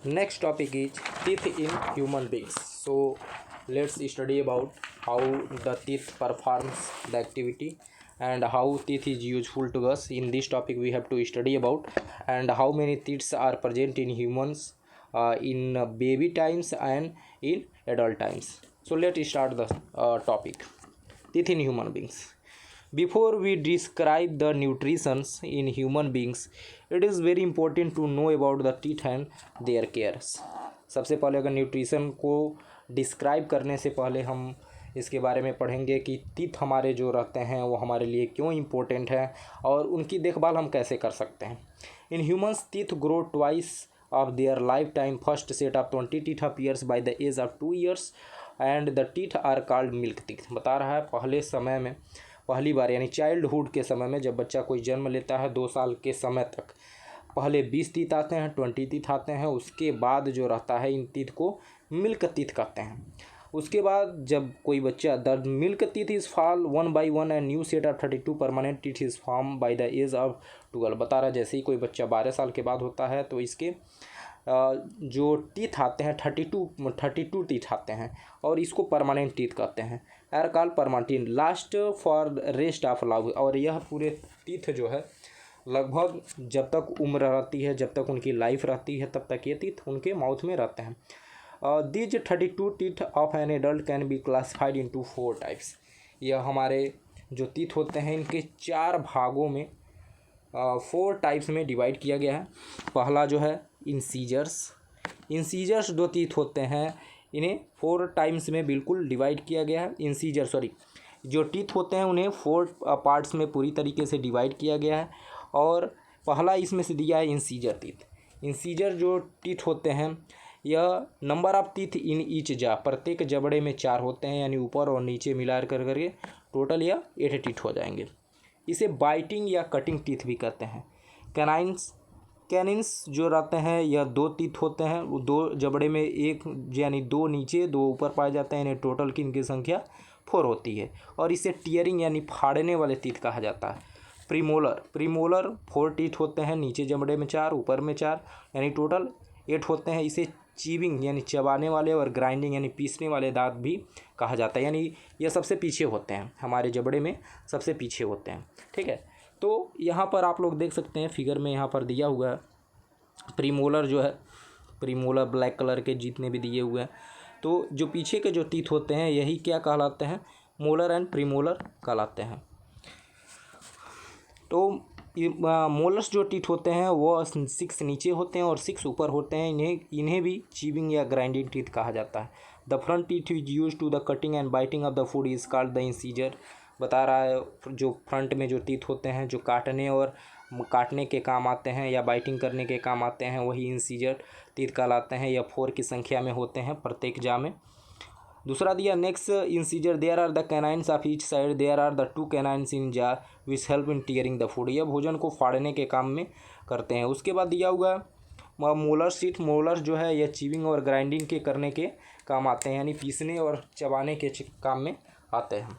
Next topic is teeth in human beings. So let's study about how the teeth performs the activity and how teeth is useful to us. In this topic we have to study about and how many teeth are present in humans in baby times and in adult times. So let's start the topic. Teeth in human beings. Before we describe the nutrition in human beings, it is very important to know about the teeth and their cares. सबसे पहले अगर nutrition को describe करने से पहले हम इसके बारे में पढ़ेंगे कि टीथ हमारे जो रहते हैं वो हमारे लिए क्यों इम्पोर्टेंट है और उनकी देखभाल हम कैसे कर सकते हैं. In humans teeth grow twice of their lifetime. First set of 20 teeth appears by the age of 2 years and the teeth are called milk teeth. बता रहा है पहले समय में पहली बार यानी चाइल्डहुड के समय में जब बच्चा कोई जन्म लेता है 2 साल के समय तक पहले 20 टीथ आते हैं, 20 टीथ आते हैं. उसके बाद जो रहता है इन टीथ को मिल्क टीथ कहते हैं. उसके बाद जब कोई बच्चा the milk teeth is fall 1 by 1 and new set of 32 permanent teeth is form by the age of 12. बता रहा जैसे ही कोई बच्चा 12 साल के बाद होता है तो इसके जो टीथ आते हैं 32 टीथ आते हैं और इसको परमानेंट टीथ कहते हैं. Are call permanent last for rest of life. और यह पूरे टीथ जो है लगभग जब तक उम्र रहती है, जब तक उनकी लाइफ रहती है, तब तक ये टीथ उनके माउथ में रहते हैं. These 32 teeth of an adult can be classified into 4 types. यह हमारे जो टीथ होते हैं इनके 4 भागों में 4 टाइप्स में डिवाइड किया गया है. पहला जो है इंसीजर्स जो टीथ होते हैं इन्हें 4 टाइम्स में बिल्कुल डिवाइड किया गया है. जो टीथ होते हैं उन्हें 4 पार्ट्स में पूरी तरीके से डिवाइड किया गया है. और पहला इसमें से दिया है इंसीजर टीथ. इंसीजर जो टीथ होते हैं यह number of teeth in each जा, प्रत्येक जबड़े में 4 होते हैं यानी ऊपर और नीचे मिला करके टोटल यह 8 टीथ हो जाएंगे. इसे बाइटिंग या कटिंग टीथ भी कहते हैं. कैनिन्स जो रहते हैं यह 2 टीथ होते हैं. 2 जबड़े में एक यानी 2 नीचे 2 ऊपर पाए जाते हैं. इन्हें टोटल की इनकी संख्या 4 होती है और इसे टीयरिंग यानी फाड़ने वाले टीथ कहा जाता है. प्रीमोलर 4 टीथ होते हैं, नीचे जबड़े में 4 ऊपर में 4 यानी टोटल 8 होते हैं. इसे चीविंग यानी चबाने वाले और ग्राइंडिंग यानी पीसने वाले दांत भी कहा जाता है. यानी यह सबसे पीछे होते हैं, हमारे जबड़े में सबसे पीछे होते हैं. ठीक है, तो यहाँ पर आप लोग देख सकते हैं फिगर में यहाँ पर दिया हुआ है प्रीमोलर जो है, प्रीमोलर ब्लैक कलर के जितने भी दिए हुए हैं. तो जो पीछे के जो टीथ होते हैं यही क्या कहलाते हैं, मोलर एंड प्रीमोलर कहलाते हैं. तो मोलर्स जो टीथ होते हैं वो 6 नीचे होते हैं और 6 ऊपर होते हैं. इन्हें भी चीविंग या ग्राइंडिंग टीथ कहा जाता है. The front teeth is use to the cutting and biting of the food is called the incisor. बता रहा है जो फ्रंट में जो टीथ होते हैं जो काटने के काम आते हैं या बाइटिंग करने के काम आते हैं वही इंसीजर टीथ कहलाते हैं. यह 4 की संख्या में होते हैं प्रत्येक जा में. दूसरा दिया next incisor there are the canines of each side there are the 2 canines in jaw which help in tearing the food. यह भोजन को फाड़ने के काम में करते हैं. उसके बाद दिया हुआ मोलर्स टीथ. मोलर्स जो है यह चीविंग और ग्राइंडिंग के करने के काम आते हैं यानी पीसने और चबाने के काम में आते हैं.